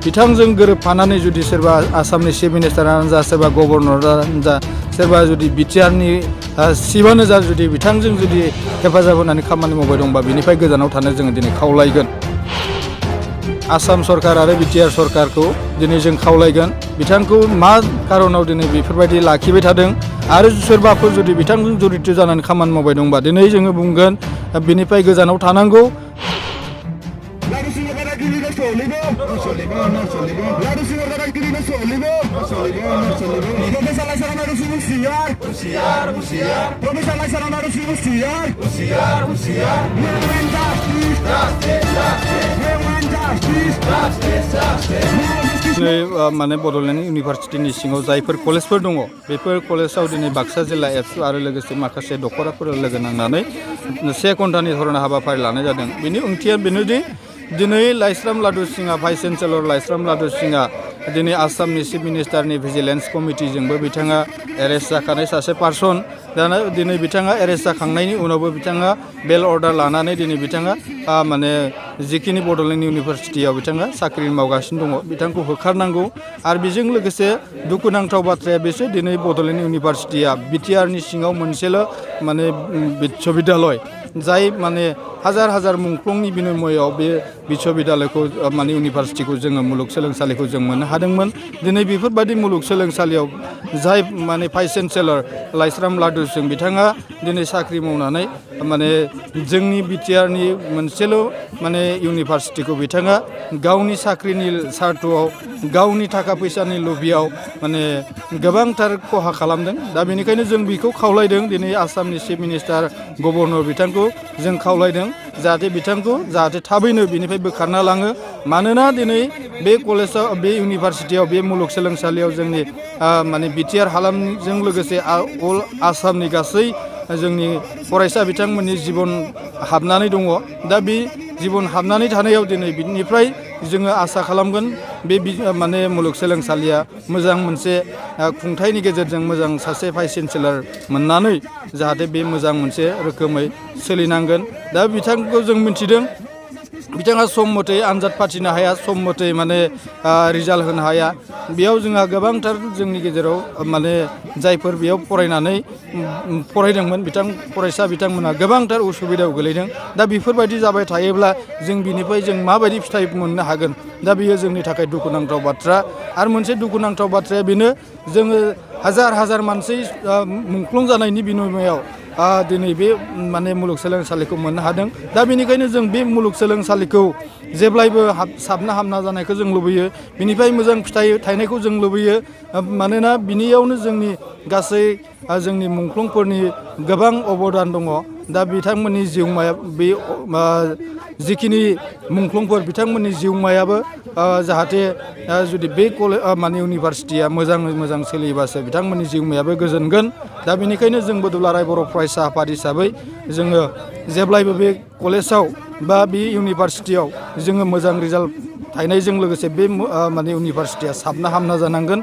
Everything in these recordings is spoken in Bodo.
बिथांजों गोरोबफानानै जुदि सोरबा आसामनि चिफ मिनिस्टारानो जा सोरबा गभर्नरानो जा सोरबा जुदि बिटिआरनि चिफआनो जा जुदि बिथांजों जुदि हेफाजाब होनानै खामानि मावबाय दंबा बिनिफ्राय गोजानाव थानो जोङो दिनै खावलायगोन। आसाम सरकार आरो बिटिआर सरकारखौ दिनै जों खावलायगोन बिथांखौ मा कारनाव दिनै बेफोरबायदि लाखिबाय थादों आरो सोरबाफोर जुदि बिथांजों जड़ित जानानै खामानि मावबाय दंबा दिनै जोङो बुंगोन बिनिफ्राय गोजानाव थानांगौ। माने बड'लेण्ड इउनिभारसिटिनि सिङाव जायफोर कलेजफोर दङ बेफोर कलेजाव दिनै बाक्सा जिल्ला एबसु आरो लोगोसे माखासे दख'राफोर लोगो नांनानै 1 घन्टानि धरना हाबाफारि लानाय जादों। बेनि ओंथिया बेनोदि दिनै लाइस्राम लादु सिंहआ भाइस चेन्सेलर लाइस्राम लादु सिंहआ दिनै आसामनि चिफ मिनिस्टारनि भिजिलेन्स कमिटिजोंबो बिथाङा एरेस्ट जाखानाय सासे पार्सन। दाना दिनै बिथाङा एरेस्ट जाखांनायनि उनावबो बिथाङा बेल अर्डार लानानै दिनै बिथाङा माने जिखिनि बड'लेण्ड इउनिभारसिटियाव बिथाङा साख्रि मावगासिनो दङ बिथांखौ होखारनांगौ। आरो बेजों लोगोसे दुखुनांथाव बाथ्राया बेसो दिनै बड'लेण्ड इउनिभारसिटिया बिटिआरनि सिङाव मोनसेल' माने बिश्वबिद्यालय जाय माने हाजार हाजार मुंख्लंनि बिनिमयआव बे बिश्वबिद्यालयखौ माने इउनिभारसिटिखौ जोङो मुलुगसोलोंसालिखौ जों मोननो हादोंमोन। दिनै बेफोरबायदि मुलुगसोलोंसालियाव जाय माने भाइस चेन्सेलर लाइस्राम लादु सिंह बिथाङा दिनै साख्रि मावनानै माने जोंनि बिटिआरनि मोनसेल' माने इउनिभारसिटिखौ बिथाङा गावनि साख्रिनि सार्थ'आव गावनि थाखा फैसानि लबियाव माने गोबांथार खहा खालामदों। दा बेनिखायनो जों बेखौ खावलायदों दिनै आसामनि चिफ मिनिस्टार गभर्नर बिथांखौ जों खावलायदों जाहाथे बिथांखौ जाहाथे थाबैनो बिनिफ्राय बोखारना लाङो। मानोना दिनै बे कलेजाव बे इउनिभारसिटियाव बे मुलुगसोलोंसालियाव जोंनि माने बिटिआर हालामजों लोगोसे अल आसामनि गासै जोंनि फरायसा बिथांमोननि जिबन हाबनानै दङ। दा बे जिबन हाबनानै थानायाव दिनै बिनिफ्राय जोङो आसा खालामगोन बे माने मुलुगसोलोंसालिया मोजां मोनसे खुंथायनि गेजेरजों मोजां सासे भाइस चेन्सेलर मोननानै जाहाथे बे मोजां मोनसे रोखोमै सोलिनांगोन। दा बिथांखौ जों मिथिदों बिथाङा सम मथै आनजाद फाथिनो हाया सम मथै माने रिजाल्ट होनो हाया। बेयाव जोंहा गोबांथार जोंनि गेजेराव माने जायफोर बेयाव फरायनानै फरायदोंमोन फरायसा बिथांमोनहा गोबांथार उसुबिदायाव गोलैदों। दा बेफोरबायदि जाबाय थायोब्ला जों बिनिफ्राय जों माबायदि फिथाइ मोननो हागोन। दा बेयो जोंनि थाखाय दुखुनांथाव बाथ्रा। आरो मोनसे दुखुनांथाव बाथ्राया बेनो जोङो हाजार हाजार मानसि मुंख्लं जानायनि बिनिमयआव दिनै बे माने मुलुगसोलोंसालिखौ मोननो हादों। दा बेनिखायनो जों बे मुलुगसोलोंसालिखौ जेब्लायबो साबना हामना जानायखौ जों लुबैयो बिनिफ्राय मोजां फिथाइ थायनायखौ जों लुबैयो। मानोना बिनियावनो जोंनि गासै जोंनि मुंख्लंफोरनि गोबां अबदान दङ। दा बिथांमोननि जिउमाया बे जिखिनि मुंख्लंफोर बिथांमोननि जिउमायाबो जाहाथे जुदि बे माने इउनिभारसिटिया मोजाङै मोजां सोलिबासो बिथांमोननि जिउमायाबो गोजोनगोन। दा बेनिखायनो जोंबो दुलाराय बर' फरायसा आफाद हिसाबै जोङो जेब्लायबो बे कलेजाव बा बे इउनिभारसिटियाव जोङो मोजां रिजाल्ट थायनायजों लोगोसे बे माने इउनिभारसिटिया साबना हामना जानांगोन।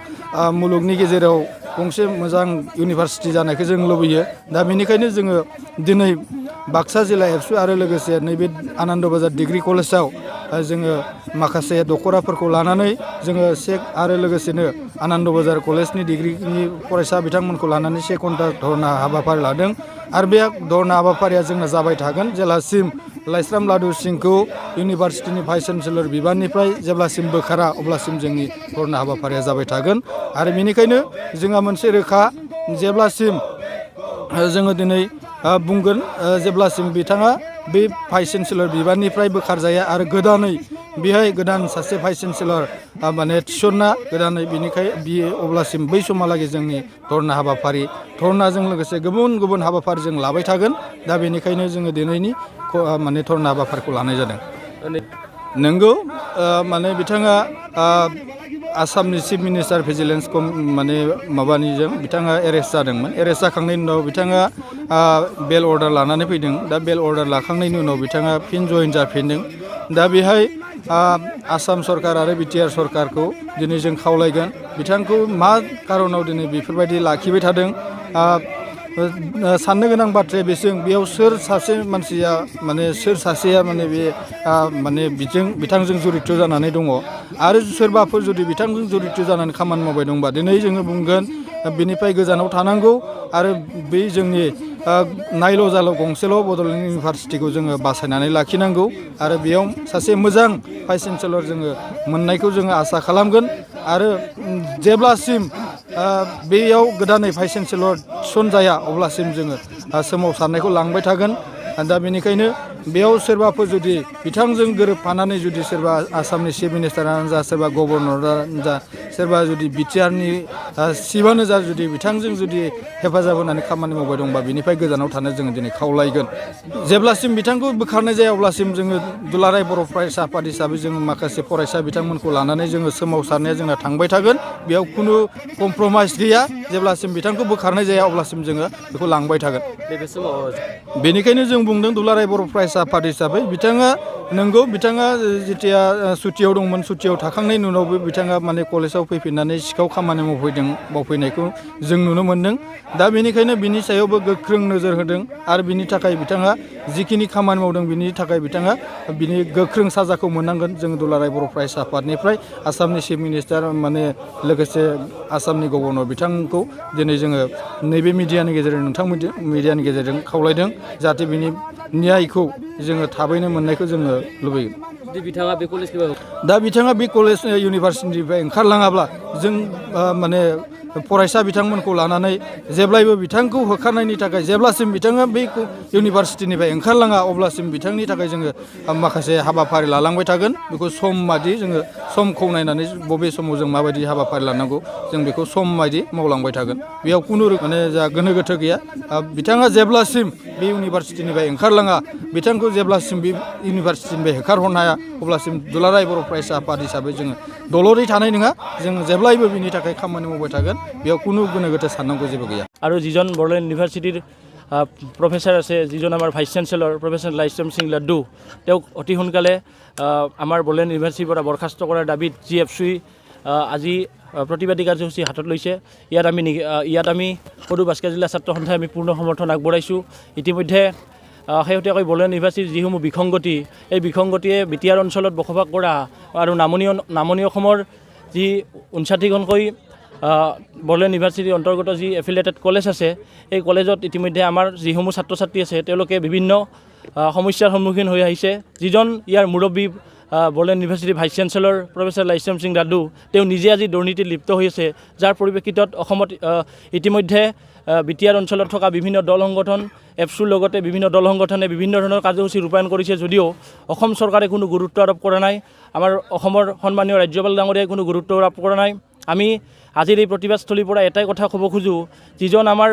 मुलुगनि गेजेराव गंसे मोजां इउनिभारसिटि जानायखौ जों लुबैयो। दा बेनिखायनो जोङो दिनै बाक्सा जिल्ला एबसु आरो लोगोसे नैबे आनन्द बाजार डिग्री कलेजाव जोङो माखासे दख'राफोरखौ लानानै जोङो आरो लोगोसेनो आनन्द बाजार कलेजनि डिग्रीनि फरायसा बिथांमोनखौ लानानै 1 घन्टा धरना हाबाफारि लादों। आरो बे धरना हाबाफारिया जोंना जाबाय थागोन जेलासिम लाइस्राम लादु सिंहखौ इउनिभारसिटिनि भाइस चेन्सेलर बिबाननिफ्राय जेब्लासिम बोखारा अब्लासिम जोंनि धरना हाबाफारिया जाबाय थागोन। आरो बेनिखायनो जोंहा मोनसे रोखा जेब्लासिम जोङो दिनै बुंगोन जेब्लासिम बिथाङा बे भाइस चेन्सेलर बिबाननिफ्राय बोखारजाया आरो गोदानै बेहाय गोदान सासे भाइस चेन्सेलर माने थिसनना गोदानै बियो अब्लासिम बै समहालागै जोंनि धरना हाबाफारि धरनाजों लोगोसे गुबुन गुबुन हाबाफारि जों लाबाय थागोन। दा बेनिखायनो जोङो दिनैनि माने धरना हाबाफारिखौ लानाय जादों। नोंगौ माने बिथाङा आसामनि चिफ मिनिस्टार भिजिलेन्स माने माबानिजों बिथाङा एरेस्ट जादोंमोन। एरेस्ट जाखांनायनि उनाव बिथाङा बेल अर्डार लानानै फैदों। दा बेल अर्डार लाखांनायनि उनाव बिथाङा फिन जइन जाफिनदों। दा बेहाय आसाम सरकार आरो बिटिआर सरकारखौ दिनै जों खावलायगोन बिथांखौ मा कारनाव दिनै बेफोरबायदि लाखिबाय थादों। साननो गोनां बाथ्राया बेजों बेयाव सोर सासे मानसिया माने सोर सासेया माने बे माने बिथांजों जड़ित जानानै दङ आरो सोरबाफोर जुदि बिथांजों जड़ित जानानै खामानि मावबाय दंबा दिनै जोङो बुंगोन बेनिफ्राय गोजानाव थानांगौ आरो बै जोंनि नायल' जाल' गंसेल' बड'लेण्ड इउनिभारसिटिखौ जोङो बासायनानै लाखिनांगौ आरो बेयाव सासे मोजां भाइस चेन्सेलर जोङो मोननायखौ जोङो आसा खालामगोन आरो जेब्लासिम बेयाव गोदानै भाइस चेन्सेलर थिसनजाया अब्लासिम जोङो सोमावसारनायखौ लांबाय थागोन दा बेनिखायनो बेयाव सोरबाफोर जुदि बिथांजों गोरोबफानानै जुदि सोरबा आसामनि चिफ मिनिस्टारानो जा सोरबा गभर्नरानो जा सोरबा जुदि बिटिआरनि चिफआनो जा जुदि बिथांजों जुदि हेफाजाब होनानै खामानि मावबाय दंबा बिनिफ्राय गोजानाव थानो जोङो दिनै खावलायगोन जेब्लासिम बिथांखौ बोखारनाय जाया अब्लासिम जोङो दुलाराय बर' फरायसा आफाद हिसाबै जोङो माखासे फरायसा बिथांमोनखौ लानानै जोङो सोमावसारनाया जोंना थांबाय थागोन बेयाव खुनु कमप्रमाइस गैया जेब्लासिम बिथांखौ बोखारनाय जाया अब्लासिम जोङो बेखौ लांबाय थागोन बेनिखायनो जों बुंदों दुलाराय बर' फरायसा आफाद हिसाबै बिथाङा नंगौ बिथाङा जेथिया सुटियाव दंमोन सुटियाव थाखांनायनि उनावबो बिथाङा माने कलेजाव फैफिननानै सिखाव खामानि मावफैनायखौ जों नुनो मोन्दों दा बेनिखायनो बिनि सायावबो गोख्रों नोजोर होदों आरो बिनि थाखाय बिथाङा जिखिनि खामानि मावदों बिनि थाखाय बिथाङा बिनि गोख्रों साजाखौ मोननांगोन जों दुलाराय बर' फरायसा आफादनिफ्राय आसामनि चिफ मिनिस्टार माने लोगोसे आसामनि गभर्नर बिथांखौ दिनै जोङो नैबे मिडियानि गेजेरजों नोंथां मिडियानि गेजेरजों खावलायदों जाहाथे बिनि न्यायखौ जोङो थाबैनो मोननायखौ जोङो लुबैगोन दा बिथाङा बे कलेज इउनिभारसिटिनिफ्राय ओंखारलाङाब्ला जों माने फरायसा बिथांमोनखौ लानानै जेब्लायबो बिथांखौ होखारनायनि थाखाय जेब्लासिम बिथाङा बे इउनिभारसिटिनिफ्राय ओंखारलाङा अब्लासिम बिथांनि थाखाय जोङो माखासे हाबाफारि लालांबाय थागोन बेखौ सम बादि जोङो समखौ नायनानै बबे समाव जों माबायदि हाबाफारि लानांगौ जों बेखौ सम बायदि मावलांबाय थागोन बेयाव खुनु माने जा गोनो गोथो गैया बिथाङा जेब्लासिम बे इउनिभारसिटिनिफ्राय ओंखारलाङा बिथांखौ जेब्लासिम बे इउनिभारसिटिनिफ्राय होखारहरनो हाया अब्लासिम दुलाराय बर' फरायसा आफाद हिसाबै जोङो दलरै थानाय नङा जों जेब्लायबो बिनि थाखाय खामानि मावबाय थागोन बेयाव কোনো গোনো গোটো সান্নাঙ্গ যেবো গিয়া আৰু যিজন বড়োলেণ্ড ইউনিভাৰ্চিটিৰ প্ৰফেচাৰ আছে যিজন আমাৰ ভাইচ চেঞ্চেলৰ প্ৰফেচাৰ লাইছম সিং লাড্ডু তেওঁক অতি সোনকালে আমাৰ বড়োলেণ্ড ইউনিভাৰ্চিটিৰ পৰা বৰখাস্ত কৰাৰ দাবীত GFC আজি প্ৰতিবাদী কাৰ্যসূচী হাতত লৈছে ইয়াত আমি সদৌ বাস্কেট জিলা ছাত্ৰ সন্থাই আমি পূৰ্ণ সমৰ্থন আগবঢ়াইছোঁ ইতিমধ্যে শেহতীয়াকৈ বড়োলেণ্ড ইউনিভাৰ্চিটিৰ যিসমূহ বিসংগতি এই বিসংগতিয়ে বিটিআৰ অঞ্চলত বসবাস কৰা আৰু নামনি অসমৰ যি 59খনকৈ বড়োলেণ্ড ইউনিভাৰ্চিটিৰ অন্তৰ্গত যি এফিলিয়েটেড কলেজ আছে এই কলেজত ইতিমধ্যে আমাৰ যিসমূহ ছাত্ৰ ছাত্ৰী আছে তেওঁলোকে বিভিন্ন সমস্যাৰ সন্মুখীন হৈ আহিছে যিজন ইয়াৰ মুৰব্বী বড়োলেণ্ড ইউনিভাৰ্চিটিৰ ভাইচ চেঞ্চেলৰ প্ৰফেচাৰ লাইছম সিং লাড্ডু তেওঁ নিজে আজি দুৰ্নীতিত লিপ্ত হৈ আছে যাৰ পৰিপ্ৰেক্ষিতত অসমত ইতিমধ্যে বিটিআৰ অঞ্চলত থকা বিভিন্ন দল সংগঠন এফচুৰ লগতে বিভিন্ন দল সংগঠনে বিভিন্ন ধৰণৰ কাৰ্যসূচী ৰূপায়ণ কৰিছে যদিও অসম চৰকাৰে কোনো গুৰুত্ব আৰোপ কৰা নাই আমাৰ অসমৰ সন্মানীয় ৰাজ্যপাল ডাঙৰীয়াই কোনো গুৰুত্ব আৰোপ কৰা নাই আমি আজিৰ এই প্ৰতিবাদস্থলীৰ পৰা এটাই কথা ক'ব খোজোঁ যিজন আমাৰ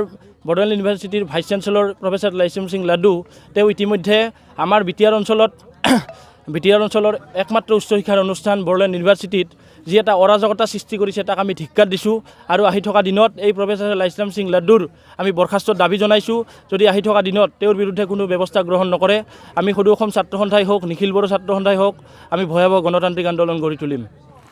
বড়োলেণ্ড ইউনিভাৰ্চিটিৰ ভাইচ চেঞ্চেলৰ প্ৰফেচাৰ লাইছম সিং লাড্ডু তেওঁ ইতিমধ্যে আমাৰ বিটিআৰ অঞ্চলৰ একমাত্ৰ উচ্চ শিক্ষাৰ অনুষ্ঠান বড়োলেণ্ড ইউনিভাৰ্চিটিত যি এটা অৰাজকতা সৃষ্টি কৰিছে তাক আমি ধিক্কাৰ দিছোঁ আৰু আহি থকা দিনত এই প্ৰফেচাৰ লাইছম সিং লাড্ডুৰ আমি বৰখাস্তৰ দাবী জনাইছোঁ যদি আহি থকা দিনত তেওঁৰ বিৰুদ্ধে কোনো ব্যৱস্থা গ্ৰহণ নকৰে আমি সদৌ অসম ছাত্ৰ সন্থাই হওক নিখিল বড়ো ছাত্ৰ সন্থাই হওক আমি ভয়াৱহ গণতান্ত্ৰিক আন্দোলন গঢ়ি তুলিম